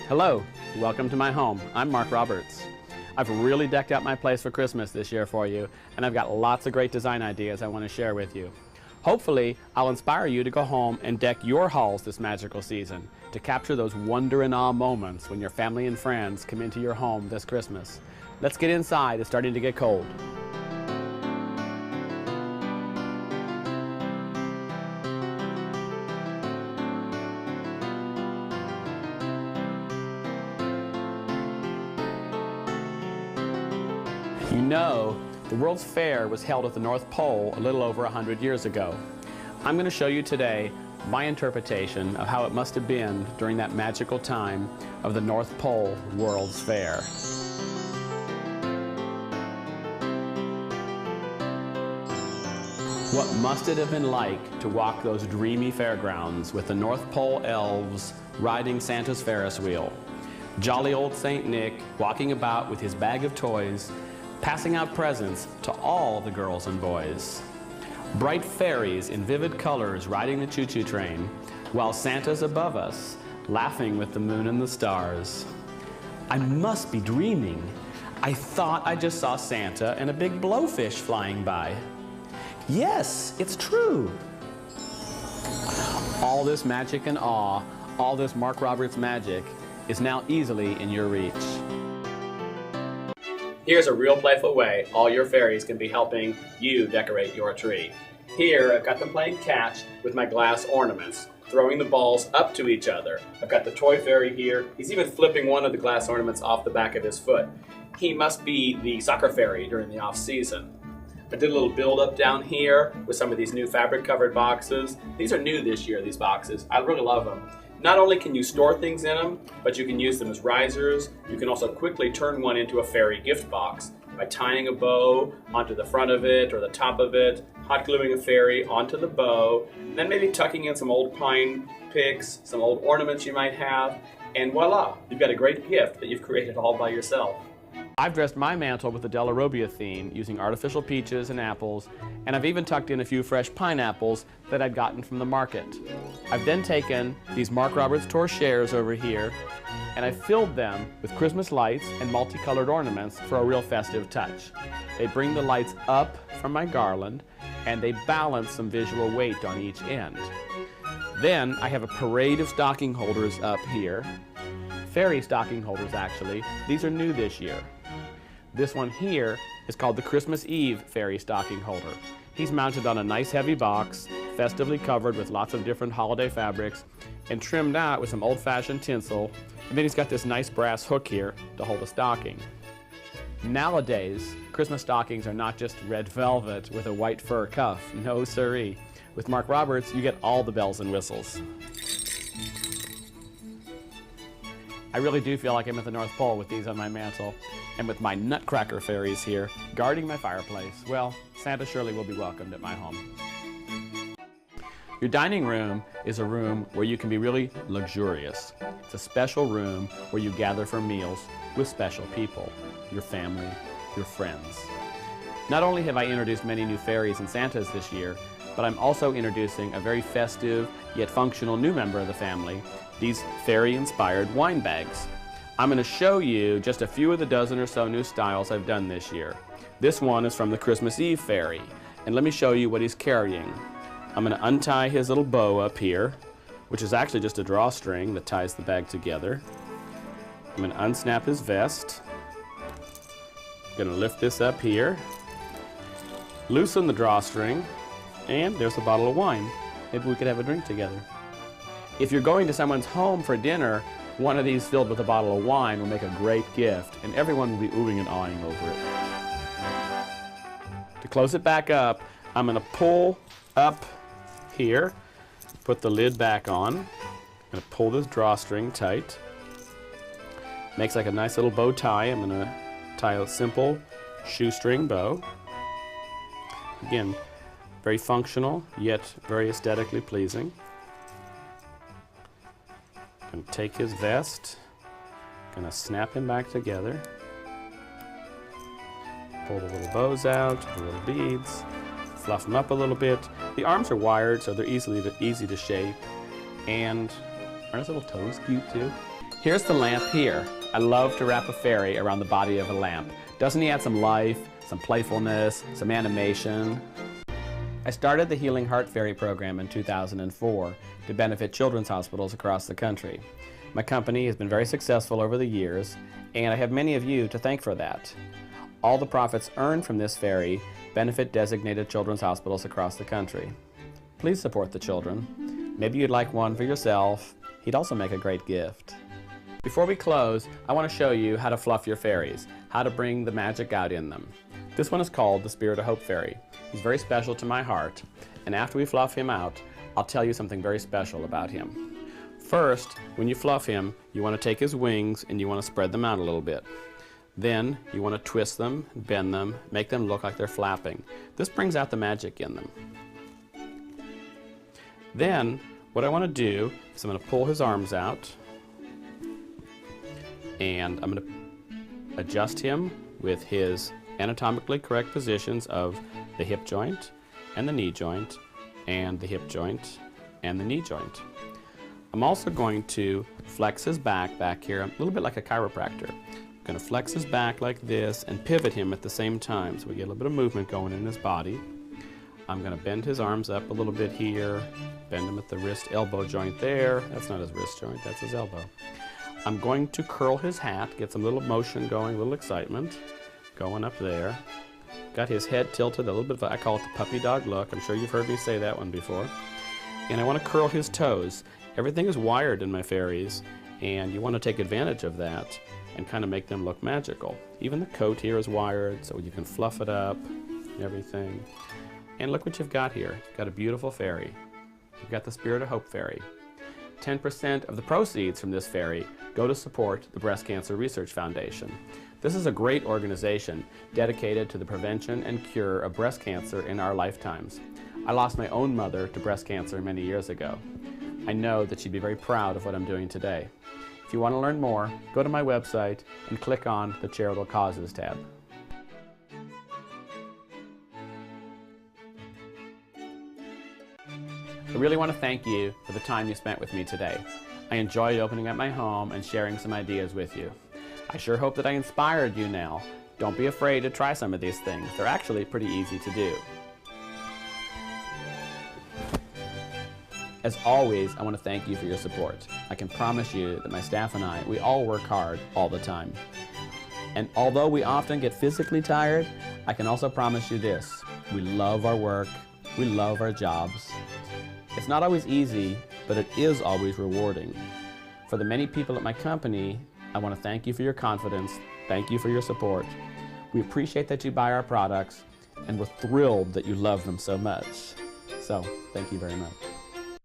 Hello, welcome to my home. I'm Mark Roberts. I've really decked out my place for Christmas this year for you, and I've got lots of great design ideas I want to share with you. Hopefully, I'll inspire you to go home and deck your halls this magical season to capture those wonder and awe moments when your family and friends come into your home this Christmas. Let's get inside, it's starting to get cold. You know, the World's Fair was held at the North Pole a little over 100 years ago. I'm going to show you today my interpretation of how it must have been during that magical time of the North Pole World's Fair. What must it have been like to walk those dreamy fairgrounds with the North Pole elves riding Santa's Ferris wheel? Jolly old Saint Nick walking about with his bag of toys, passing out presents to all the girls and boys. Bright fairies in vivid colors riding the choo-choo train, while Santa's above us, laughing with the moon and the stars. I must be dreaming. I thought I just saw Santa and a big blowfish flying by. Yes, it's true. All this magic and awe, all this Mark Roberts magic, is now easily in your reach. Here's a real playful way all your fairies can be helping you decorate your tree. Here, I've got them playing catch with my glass ornaments, throwing the balls up to each other. I've got the toy fairy here. He's even flipping one of the glass ornaments off the back of his foot. He must be the soccer fairy during the off-season. I did a little build-up down here with some of these new fabric-covered boxes. These are new this year, these boxes. I really love them. Not only can you store things in them, but you can use them as risers. You can also quickly turn one into a fairy gift box by tying a bow onto the front of it or the top of it, hot gluing a fairy onto the bow, and then maybe tucking in some old pine picks, some old ornaments you might have, and voila, you've got a great gift that you've created all by yourself. I've dressed my mantle with the Della Robbia theme using artificial peaches and apples, and I've even tucked in a few fresh pineapples that I'd gotten from the market. I've then taken these Mark Roberts torchères over here, and I filled them with Christmas lights and multicolored ornaments for a real festive touch. They bring the lights up from my garland, and they balance some visual weight on each end. Then I have a parade of stocking holders up here. Fairy stocking holders, actually. These are new this year. This one here is called the Christmas Eve Fairy Stocking Holder. He's mounted on a nice heavy box, festively covered with lots of different holiday fabrics, and trimmed out with some old-fashioned tinsel, and then he's got this nice brass hook here to hold a stocking. Nowadays, Christmas stockings are not just red velvet with a white fur cuff. No siree. With Mark Roberts, you get all the bells and whistles. I really do feel like I'm at the North Pole with these on my mantle, and with my nutcracker fairies here guarding my fireplace. Well, Santa surely will be welcomed at my home. Your dining room is a room where you can be really luxurious. It's a special room where you gather for meals with special people, your family, your friends. Not only have I introduced many new fairies and Santas this year, but I'm also introducing a very festive yet functional new member of the family, these fairy-inspired wine bags. I'm going to show you just a few of the dozen or so new styles I've done this year. This one is from the Christmas Eve fairy, and let me show you what he's carrying. I'm going to untie his little bow up here, which is actually just a drawstring that ties the bag together. I'm going to unsnap his vest. I'm going to lift this up here, loosen the drawstring, and there's a bottle of wine. Maybe we could have a drink together. If you're going to someone's home for dinner, one of these filled with a bottle of wine will make a great gift, and everyone will be oohing and awing over it. To close it back up, I'm going to pull up here, put the lid back on. I'm going to pull this drawstring tight. Makes like a nice little bow tie. I'm going to tie a simple shoestring bow. Again, very functional, yet very aesthetically pleasing. Going to take his vest, going to snap him back together, pull the little bows out, the little beads, fluff them up a little bit. The arms are wired, so they're easy to shape, and aren't his little toes cute too? Here's the lamp here. I love to wrap a fairy around the body of a lamp. Doesn't he add some life, some playfulness, some animation? I started the Healing Heart Fairy program in 2004 to benefit children's hospitals across the country. My company has been very successful over the years, and I have many of you to thank for that. All the profits earned from this fairy benefit designated children's hospitals across the country. Please support the children. Maybe you'd like one for yourself. He'd also make a great gift. Before we close, I want to show you how to fluff your fairies, how to bring the magic out in them. This one is called the Spirit of Hope Fairy. He's very special to my heart, and after we fluff him out, I'll tell you something very special about him. First, when you fluff him, you want to take his wings and you want to spread them out a little bit. Then you want to twist them, bend them, make them look like they're flapping. This brings out the magic in them. Then, what I want to do is I'm going to pull his arms out, and I'm going to adjust him with his anatomically correct positions of the hip joint and the knee joint and the hip joint and the knee joint. I'm also going to flex his back here, a little bit like a chiropractor. I'm going to flex his back like this and pivot him at the same time, so we get a little bit of movement going in his body. I'm going to bend his arms up a little bit here, bend him at the wrist elbow joint there. That's not his wrist joint, that's his elbow. I'm going to curl his hat, get some little motion going, a little excitement going up there. Got his head tilted, a little bit of, I call it the puppy dog look. I'm sure you've heard me say that one before. And I want to curl his toes. Everything is wired in my fairies, and you want to take advantage of that and kind of make them look magical. Even the coat here is wired, so you can fluff it up and everything. And look what you've got here. You've got a beautiful fairy. You've got the Spirit of Hope Fairy. 10% of the proceeds from this fairy go to support the Breast Cancer Research Foundation. This is a great organization dedicated to the prevention and cure of breast cancer in our lifetimes. I lost my own mother to breast cancer many years ago. I know that she'd be very proud of what I'm doing today. If you want to learn more, go to my website and click on the Charitable Causes tab. I really want to thank you for the time you spent with me today. I enjoyed opening up my home and sharing some ideas with you. I sure hope that I inspired you now. Don't be afraid to try some of these things. They're actually pretty easy to do. As always, I want to thank you for your support. I can promise you that my staff and I, we all work hard all the time. And although we often get physically tired, I can also promise you this. We love our work. We love our jobs. It's not always easy, but it is always rewarding. For the many people at my company, I want to thank you for your confidence. Thank you for your support. We appreciate that you buy our products, and we're thrilled that you love them so much. So, thank you very much.